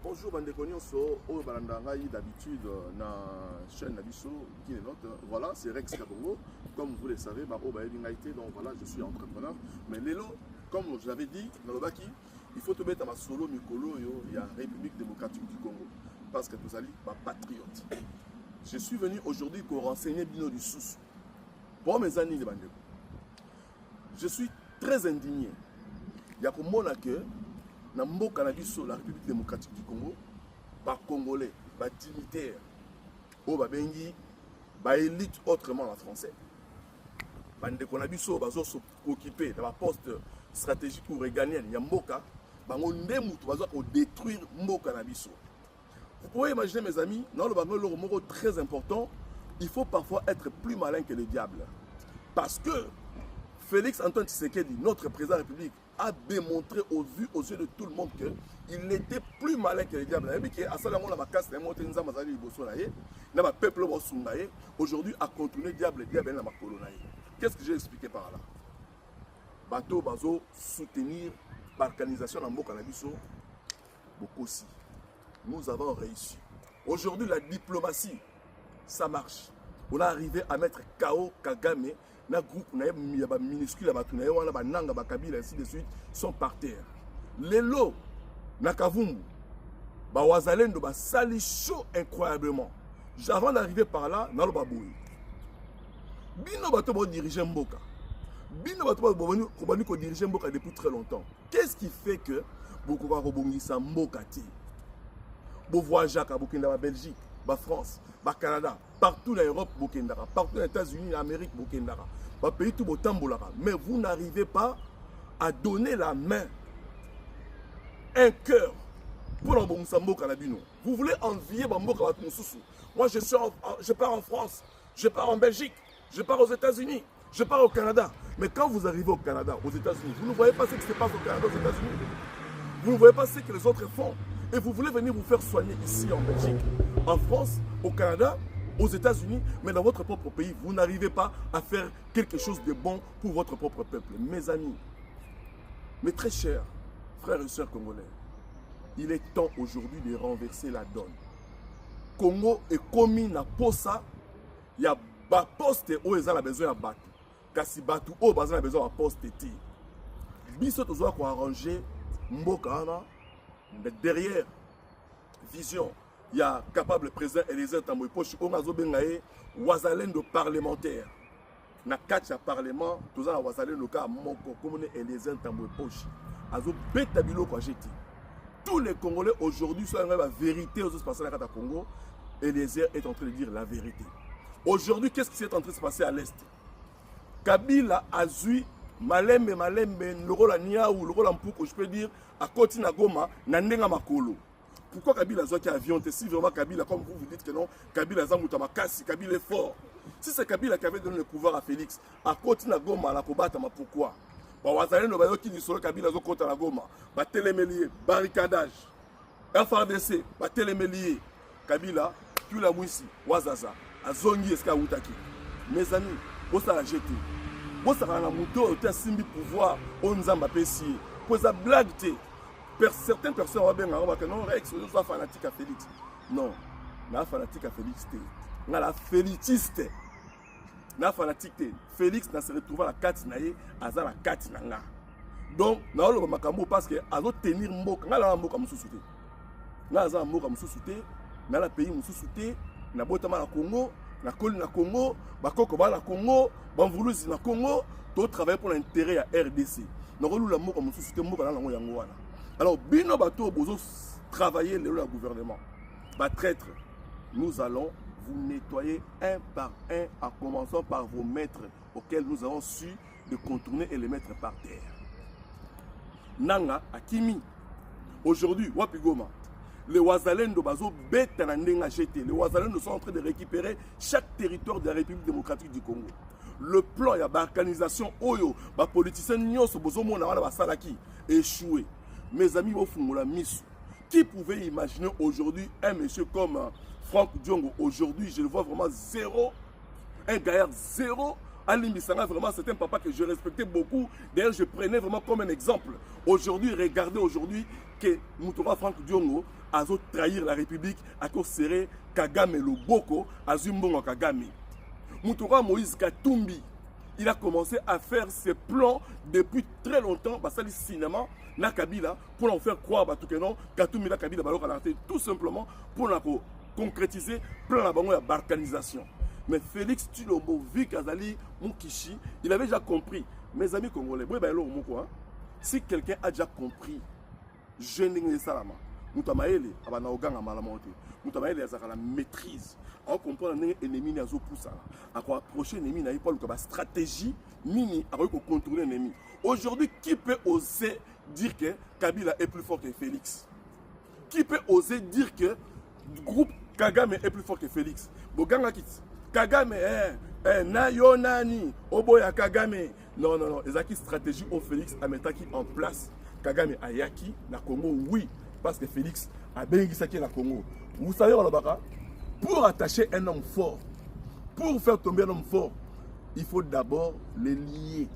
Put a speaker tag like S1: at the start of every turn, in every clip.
S1: Bonjour, Bandeko Nyonso, au Balandangaï d'habitude na chaîne Nabiso qui est notre. Voilà, c'est Rex Kabongo. Comme vous le savez, donc voilà, je suis entrepreneur. Mais Lelo, comme je l'avais dit, dans le Baki, il faut te mettre à ma solo Mikolo, il y a République démocratique du Congo. Parce que vous allez ma patriote. Je suis venu aujourd'hui pour renseigner Bino du Soussou. Pour mes amis de Bandeko. Je suis très indigné. Il y a comme mon accueil. Dans la République démocratique du Congo, par Congolais, par dignitaires, par Bengi, par élite autrement la français. Bande Konabiso, bazo s'occuper de la poste stratégique ou réganienne, il y a Mboka, bango ndemoutou bazo ko détruire Mboka Nabiso. Vous pouvez imaginer mes amis, dans le bango mot très important, il faut parfois être plus malin que le diable. Parce que Félix Antoine Tshisekedi, notre président de la République, a démontré aux yeux de tout le monde qu'il était plus malin que le diable. Aujourd'hui, à contourner le diable dans ma colonne. Qu'est-ce que j'ai expliqué par là? Bateau Bazo soutenir l'organisation dans Mboka Nabiso, Bokosi. Nous avons réussi. Aujourd'hui, la diplomatie, ça marche. On a arrivé à mettre KO Kagame. Na groupe minuscule ainsi de suite sont par terre. Les lots Nakavumbu Wazalendo sali chaud incroyablement. Avant d'arriver par là, dans le babouille. Bino bato diriger Mboka. Bino bato diriger Mboka depuis très longtemps. Qu'est-ce qui fait que beaucoup va rebongisa Mboka ti? Bo voyage à Bokenda Belgique, France, Canada, partout en Europe, partout aux États-Unis, en Amérique, pays tout mais vous n'arrivez pas à donner la main, un cœur pour l'emboncer Mboka Nabino. Vous voulez envier Mboka Moussoussou. Moi, je pars en France, je pars en Belgique, je pars aux États-Unis, je pars au Canada. Mais quand vous arrivez au Canada, aux États-Unis, vous ne voyez pas ce qui se passe au Canada, aux États-Unis. Vous ne voyez pas ce que les autres font. Et vous voulez venir vous faire soigner ici en Belgique, en France, au Canada, aux États-Unis, mais dans votre propre pays, vous n'arrivez pas à faire quelque chose de bon pour votre propre peuple. Mes amis, mes très chers frères et sœurs congolais, il est temps aujourd'hui de renverser la donne. Congo est commis na posa, il y a ba poste où ils ont besoin de battre. Kasi batu où ils ont besoin de poste. Biso tozoa ko arranger Mboka na. Mais derrière, vision, il y a capable président Eliezer Tambwe Poche, on a zobengaye, Wazalendo parlementaire. Na kacha parlement, tous en Wazalendo ka moko, comme Eliezer Tambwe Poche. Azo betabilo kwa jeti. Tous les Congolais aujourd'hui sont en la vérité aux autres personnes à Congo. Eliezer est en train de dire la vérité. Aujourd'hui, qu'est-ce qui s'est en train de se passer à l'Est? Kabila a zui malembe le rôle à Niaou, le rôle en Pouko, je peux dire, à Koti Nagoma, Nandenga Makolo. Pourquoi Kabila a qui avion? Si vraiment Kabila, comme vous dites que non, Kabila a Makasi, Kabila est fort. Si c'est Kabila qui avait donné le pouvoir à Félix, à Koti Nagoma, la Kobata, pourquoi? Wazalendo qui dit sur Kabila a Koti Nagoma, télémélier, barricadage, FRDC, télémélier, Kabila, puis la Mouissi, Wazaza, à Zongi Eskaoutaki. Mes amis, vous ça la jeter. Vous savez, on a simbi pouvoir, on a un PC. Pour ça, blague, certaines personnes ont bien dit que non, Rex, je suis fanatique à Félix. Non, je suis fanatique à Félix. Je suis félixiste. Je suis fanatique. Félix n'a se retrouvé à la carte, à la carte. Donc, je suis fanatique parce que je tenir Mboka. Je suis fanatique. Je suis fanatique. Je suis pays sous-souté. Je suis fanatique. Congo. Na Koli na Congo, bakoko ba na Congo, banvuluzi na Congo, to travailler pour l'intérêt à RDC. Na rolu la moko mususu te moko na ngo yango wana. Alors bino bato bozo travailler le gouvernement. Ba traître, nous allons vous nettoyer un par un en commençant par vos maîtres auxquels nous avons su de contourner et les mettre par terre. Nanga Akimi. Aujourd'hui, Wapigoma. Les Wazalendo bazo bête na ndenga jeté. Les Wazalendo sont en train de récupérer chaque territoire de la République démocratique du Congo. Le plan, il y a l'organisation Oyo, les politiciens nyonso bozo mona wana basalaki échoué. Mes amis Ofungola Misu, qui pouvait imaginer aujourd'hui un monsieur comme Franck Diongo? Aujourd'hui, je le vois vraiment zéro, un gaillard zéro. Ali Mbisanga, vraiment, c'est un papa que je respectais beaucoup. D'ailleurs, je prenais vraiment comme un exemple. Aujourd'hui, regardez aujourd'hui que Moutoura Franck Diongo azo trahir la République, ako serré Kagame Loboko, azumbongo Kagame. Moutoura Moïse Katumbi, il a commencé à faire ses plans depuis très longtemps, parce que le cinéma, na Kabila, pour en faire croire, que non, Katumbi na Kabila, tout simplement pour concrétiser plan de balkanisation. Mais Félix Tshilombo, vu Kazali Moukishi, il avait déjà compris. Mes amis congolais, si quelqu'un a déjà compris, je n'ai pas Moutamaele, Abanaoganga Malamonte, Moutamaele a la maîtrise. On comprend l'ennemi n'a pas poussé. À quoi approcher l'ennemi n'a pas la stratégie, mini, à contrôler l'ennemi. Aujourd'hui, qui peut oser dire que Kabila est plus fort que Félix? Qui peut oser dire que le groupe Kagame est plus fort que Félix? Boganga Kit. Kagame, Nayonani, Oboya Kagame. Non, non, non. Les acquis stratégie au Félix a mis en place. Kagame Ayaki, na Congo, oui. Parce que Félix a bien guisé la Congo. Vous savez, pour attacher un homme fort, pour faire tomber un homme fort, il faut d'abord le lier,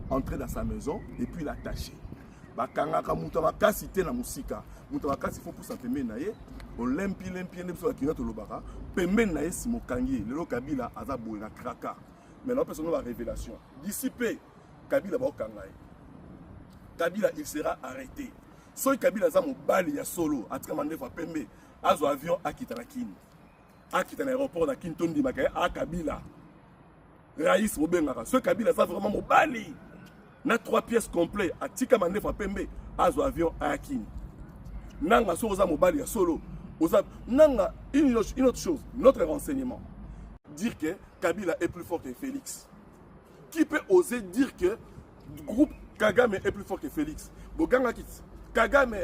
S1: entrer dans sa maison et puis l'attacher. Bakangaka mutamaka cité na musika. Mutamaka il faut pour s'entendre naie. Olympi ne soit qui notre lobaka. Pembe naie simokangi. Le Kabila azabo na kraka. Maintenant personne la révélation. Dissipé Kabila ba okangaye. Kabila il sera arrêté. Soy Kabila za mobali ya solo atramande fa pembe azo avion akita na Kini. Akita na aéroport na Kintondi makaye a Kabila. Raïs Mobengaka. Soy Kabila za vraiment mobali. Na 3 pièces complètes à Tika Mandefa Pembe, azo avion à Akini. Nanga Soza Mobali à solo. Nanga une autre chose, notre renseignement. Dire que Kabila est plus fort que Félix. Qui peut oser dire que le groupe Kagame est plus fort que Félix? Boganga Kit. Kagame,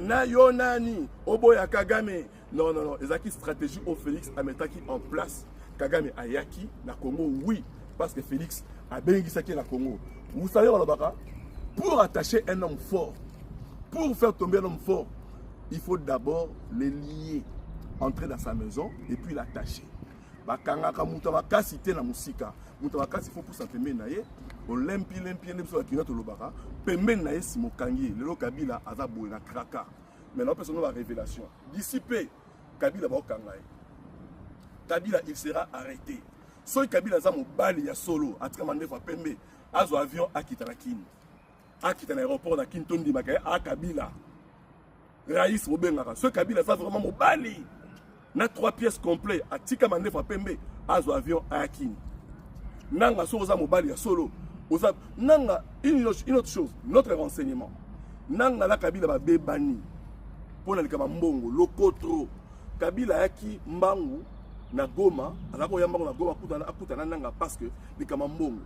S1: Nayonani, Oboya Kagame. Non, non, non. Les acquis stratégie au Félix a mis en place. Kagame Ayaki, na Congo, oui. Parce que Félix a bien guisé la Congo. Vous savez, pour attacher un homme fort, pour faire tomber un homme fort, il faut d'abord le lier, entrer dans sa maison et puis l'attacher. Bakangaka mutamaka cité na musika. Mutamaka il faut pour s'entendre naie. Olympi ne soit qui notre lobaka. Pembe naie simokangi. Le Kabila azabo na kraka. Maintenant personne la révélation. Dissipé Kabila ba okangaye. Kabila il sera arrêté. Soy Kabila za mobali ya solo atramande fa pembe azo avion akita na Kini. Akita na aéroport na Kintondi makaye a Kabila. Raïs Mobengaka. Soy Kabila za vraiment mobali. Na 3 pièces complètes à Tika Mandefa Pembe azo avion à Kini. Nanga Soza mobali ya solo. Nanga une autre chose, notre renseignement. Nanga la Kabila ba bebani. Pona likama mbongo lokotro. Kabila yaki mbangu na Goma, alako yamba na Goma akutana nanga parce que likama mbongo.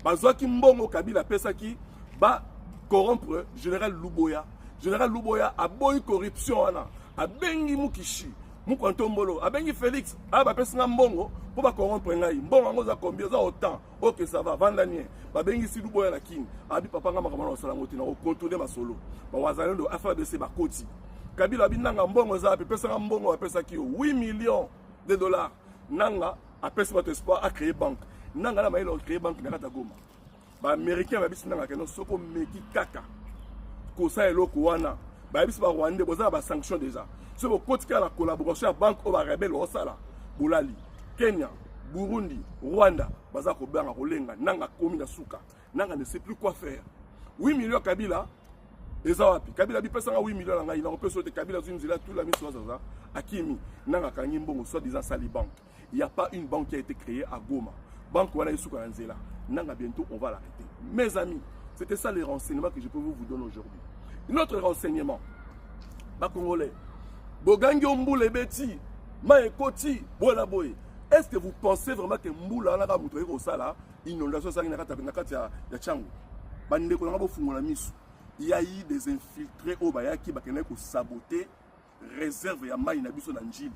S1: Bazwaki mbongo Kabila pesaki ba corrompre général Luboya. Général Luboya a boy corruption wana. A bengi Mukishi. Moukontombolo, a bengi Félix, a ba pesanga mbongo pour ba corrompre ngai. Mbongo ngo za combien za autant. OK ça va vandanien. Ba bengi si Luboya na Kini. Abi papa nga makamana osala ngoti na contrôler ma solo. Ba wazalendo affaire de se ba koti. Kabila binanga mbongo za pesanga mbongo a pesaki 8 millions de dollars. Nanga a pesa votre espoir à créer banque. Nanga la maïlo créer banque na kata Goma. Ba américain ba bisinanga keno soko meki kaka. Ko sa eloko wana. Ba bis ba Rwanda boza ba sanction déjà. Ce qui est la collaboration avec la banque au rebelle au Sala, Bolali, Kenya, Burundi, Rwanda, Bazako Banga, Rolenga, Nanga Komi Nasuka, Nanga ne sait plus quoi faire. 8 millions Kabila, et Zawapi. Kabila bi pesa 8 millions, il a repris sur Kabila, tout la mise sur Zaza, Akimi, Nanga Kanyimbo, soit disant Sali Bank. Il n'y a pas une banque qui a été créée à Goma. Banque Wana Yusuka Nzela. Nanga bientôt, on va l'arrêter. Mes amis, c'était ça les renseignements que je peux vous donner aujourd'hui. Notre renseignement, bas Congolais. Bogangi Mboule Beti, Maekoti, Bola Boy. Est-ce que vous pensez vraiment que Mboula n'a pas montré au Sala, inondation ça n'a pas ya Tchangu. Bande ko na bo fungola misu. Il y a eu des infiltrés au Bayaki bakene ko saboter réserve ya mai na biso na Njili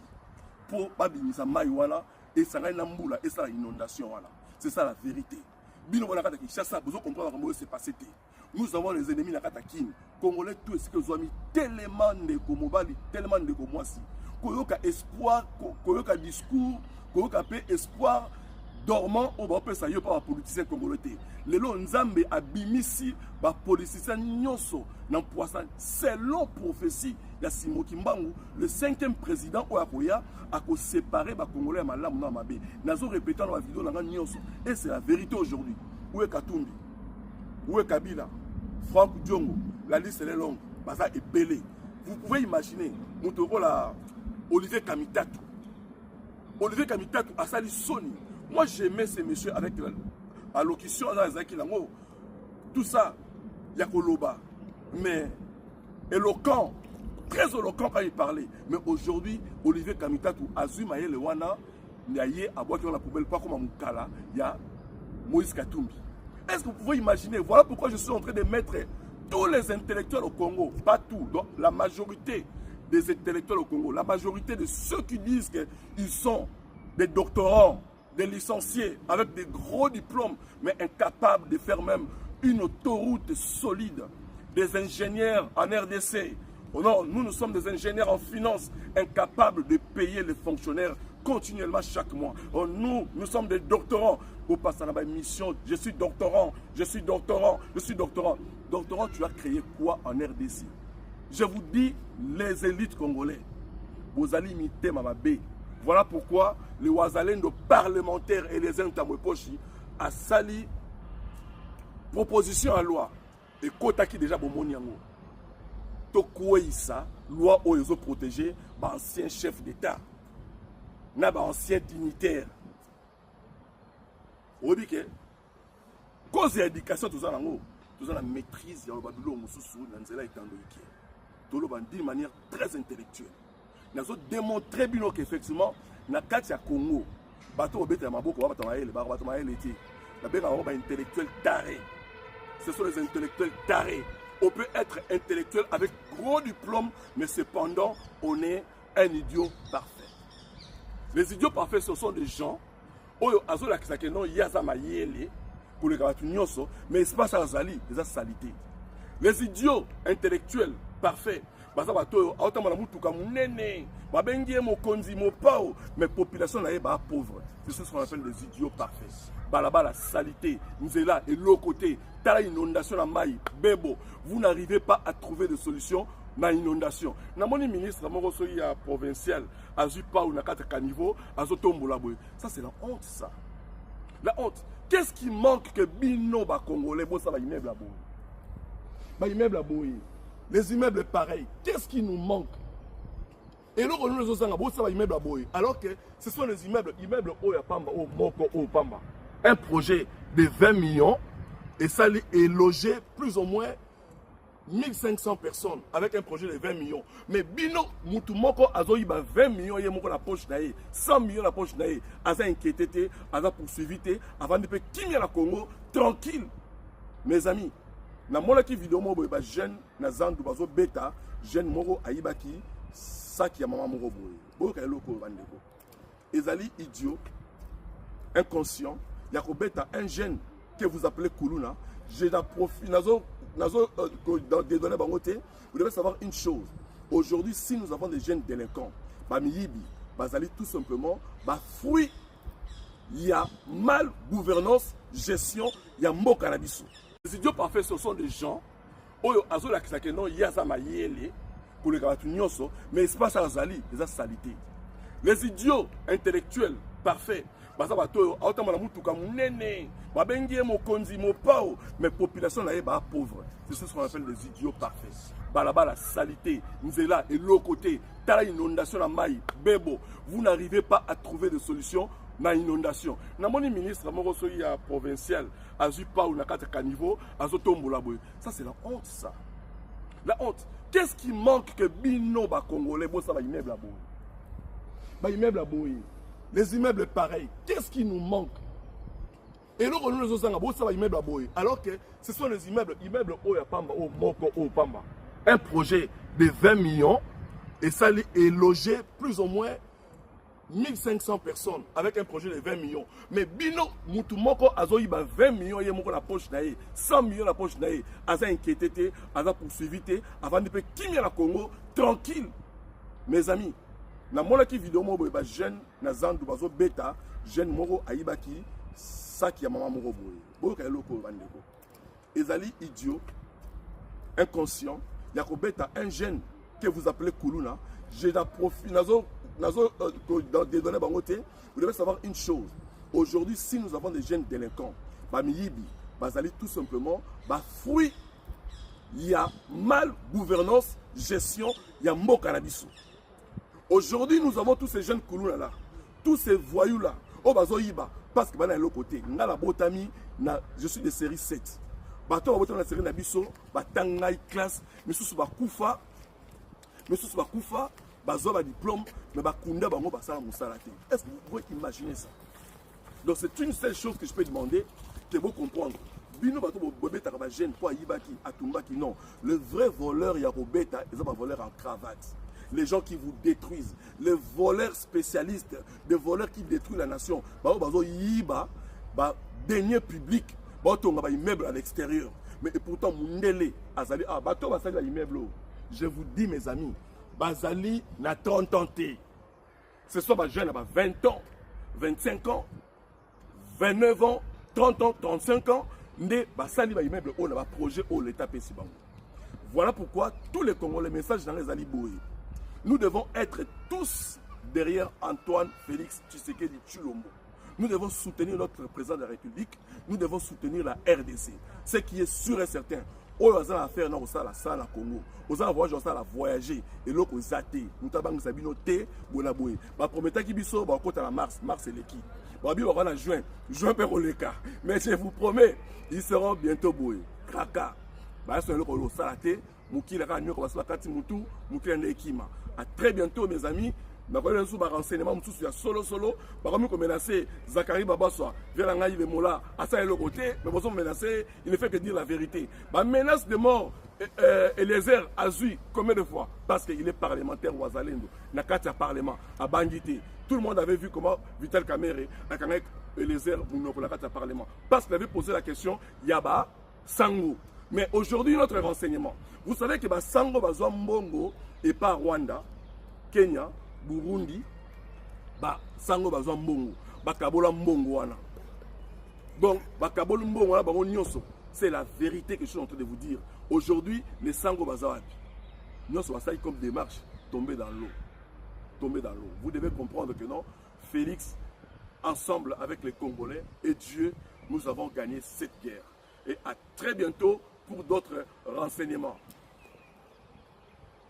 S1: pour pas bimisa mai wana et ça na Mboula et ça inondation wana. C'est ça la vérité. Bino bona kata Kinshasa, vous comprendre comment c'est passé. Nous avons les ennemis na kata Kini. Congolais tout ce que vous avez mis tellement de Komobali, tellement de Komwasi. Koyoka espoir, koyoka discours, koyoka pe espoir dormant au bas ça yo par politicien congolais. Lelo Nzambe abimisi ba politicien nyonso na poisson selon prophétie ya Simoki Mbangu, le 5e président Oyakoya a séparé les Congolais à Malam na Mabé. Nazo répété dans la vidéo dans Nyonso. Et c'est la vérité aujourd'hui. Où est Katumbi? Où est Kabila? Franck Diongo. La liste elle est longue. Baza est belé. Vous pouvez imaginer, la Olivier Kamitatu. Olivier Kamitatu a sali Sony. Moi j'aimais ces messieurs avec la locution dans les Akilango. Tout ça, il y a Koloba. Mais éloquent, très éloquent quand il parlait. Mais aujourd'hui, Olivier Kamitatu, Azumaye Lewana, il y a à boire dans la poubelle, pas comme à Moukala, il y a Moïse Katumbi. Est-ce que vous pouvez imaginer? Voilà pourquoi je suis en train de mettre tous les intellectuels au Congo, pas tous, donc la majorité des intellectuels au Congo, la majorité de ceux qui disent qu'ils sont des doctorants, des licenciés, avec des gros diplômes, mais incapables de faire même une autoroute solide, des ingénieurs en RDC. Oh non, nous sommes des ingénieurs en finance, incapables de payer les fonctionnaires continuellement chaque mois. Oh, nous sommes des doctorants. Au passage à ma mission, je suis doctorant, je suis doctorant, je suis doctorant. Doctorant, tu as créé quoi en RDC? Je vous dis, les élites congolais, vous allez imiter Mamabé. Voilà pourquoi les Ouazalendo parlementaires et les Intamwepochi a sali proposition à loi. Et Kotaki déjà Bomoniango. Tokoueïsa, loi où ils ont protégé l'ancien chef d'État, l'ancien dignitaire. Vous dites que, cause de l'éducation, tout ça, la maîtrise, il y a le babylon, d'une manière très intellectuelle. Nous avons démontré qu'effectivement, dans le cas de Congo, ce sont les intellectuels tarés. On peut être intellectuel avec gros diplômes, mais cependant, on est un idiot parfait. Les idiots parfaits, ce sont des gens mais c'est pas ça les salité. Les idiots intellectuels parfaits, mais population est pauvre. C'est ce qu'on appelle les idiots parfaits. Balaba la salité, nous est là et l'autre côté, t'as inondation la maille, bebo, vous n'arrivez pas à trouver de solution na inondation. Na moni ministre moko soyi ya provincial azu pa ou na kata kanivo azotombola boy. Ça c'est la honte ça. La honte. Qu'est-ce qui manque que bino ba congolais bo ça ba immeuble à boy. Ba immeuble à boy. Les immeubles pareils. Qu'est-ce qui nous manque? Et là on nous osanga bo ça ba immeuble à boy. Alors que ce sont les immeubles Oya Pamba au Moko au Pamba. Un projet de 20 millions et ça est logé plus ou moins 1500 personnes avec un projet de 20 millions. Mais Bino, Moutoumoko, Azoï, 20 millions, il y a la poche, 100 millions la poche, Aza inquiété, Aza poursuivi, avant de payer qui la Congo, tranquille. Mes amis, na mon qui vidéo, moi, jeune, na zandu, bazo bêta, jeune moro, aïbaki, ça qui a maman moro, boy. Ezali idiot, inconscient, yako bêta, un jeune que vous appelez Koulouna, j'ai un profil, vous devez savoir une chose. Aujourd'hui, si nous avons des jeunes délinquants, tout simplement, fruit, il y a mal gouvernance, gestion, il y a mot cannabis. Les idiots parfaits, ce sont des gens, mais c'est pas ça, les salité. Les idiots intellectuels parfaits, mais population là est pauvre. C'est ce qu'on appelle les idiots parfaits. Balaba la salité, nous est là et l'autre côté, t'as inondation la maille, bebo, vous n'arrivez pas à trouver de solution na inondation. Na moni ministre moko soyi ya provincial azu pa ou na kata kanivo azotombola boy. Ça c'est la honte ça. La honte. Qu'est-ce qui manque que bino ba congolais bo ça ba immeuble à boy. Ba immeuble à boy. Les immeubles pareils, qu'est-ce qui nous manque? Et là, on nous a immeuble à boy. Alors que ce sont les immeubles Oya Pamba, au Moko, au Pamba. Un projet de 20 millions et ça est logé plus ou moins 1500 personnes avec un projet de 20 millions. Mais Bino, Moutoumoko, Azoï, 20 millions, il y a la poche, 100 millions la poche, Aza inquiété, Aza poursuivi, avant de payer qui la Congo, tranquille. Mes amis, na mona ki vidéo mo boy ba jeune na zandu bazo beta jeune moko aibaki ça qui a maman moko boy boy ka eloko bandeko ezali idiot inconscient ya ko beta un jeune que vous appelez Koulouna, j'ai la profil, vous devez savoir une chose. Aujourd'hui, si nous avons des jeunes délinquants, Bamiyibi, Bazali, tout simplement, fruit, il y a mal gouvernance, gestion, il y a mot cannabis. Aujourd'hui, nous avons tous ces jeunes Koulouna là, tous ces voyous là, oh bazo yiba, parce que bana l'autre côté, nga la botami, je suis de série 7. Bato ba la série nabiso, batanga classe, mais sous ba kufa, bazo ba diplôme, mais ba kunda bango ba sala musala te. Est-ce que vous pouvez imaginer ça? Donc c'est une seule chose que je peux demander, que vous comprendre. Bino bato bobeta ba jeune pour yibaki, atumbaki non. Le vrai voleur ya robeta, ils ont pas voleur en cravate. Les gens qui vous détruisent, les voleurs spécialistes, des voleurs qui détruisent la nation. Bazo yiba, denier public, bato nga ba immeuble à l'extérieur. Mais pourtant mundele azali bato basali ba immeuble. Je vous dis mes amis, bazali na 30 ans té. Ce sont ba jeunes à 20 ans, 25 ans, 29 ans, 30 ans, 35 ans, ndé basali ba immeuble on a projet au l'état pesi bango. Voilà pourquoi tous les Congolais, messages dans les aliboé. Nous devons être tous derrière Antoine Félix Tshisekedi Tshilombo. Nous devons soutenir notre président de la République. Nous devons soutenir la RDC. Ce qui est sûr et certain. Nous avons affaire dans la Congo. Nous avons voyager. Et là, nous avons fait des promettant qu'ils sont en mars. Mars, c'est l'équipe. En juin. Juin, mais je vous promets, ils seront bientôt boués. Kraka. À très bientôt mes amis. Nous renseignement solo. Nous menacé Zachary Babaswa vers la Mola à ça et le côté, mais nous menacé, il ne fait que dire la vérité. Menace de mort, Eliezer Azui, combien de fois? Parce qu'il est parlementaire ou Azalendo, n'a qu'à parlement, à Bandité. Tout le monde avait vu comment Vital Kamere a quand même Eliezer Mounoko, la carte parlement. Parce qu'il avait posé la question, Yaba, Sango. Mais aujourd'hui, notre renseignement, vous savez que Sango Bazwa Mbongo et pas Rwanda, Kenya, Burundi, Sango Bazwa Mbongo, Bakabola Mbongo wana. Donc, Bakabola Mbongo wana, Bango Nyonso, c'est la vérité que je suis en train de vous dire. Aujourd'hui, les Sango Bazwa, Nyonso va comme démarche, tomber dans l'eau. Tomber dans l'eau. Vous devez comprendre que non, Félix, ensemble avec les Congolais et Dieu, nous avons gagné cette guerre. Et à très bientôt pour d'autres renseignements.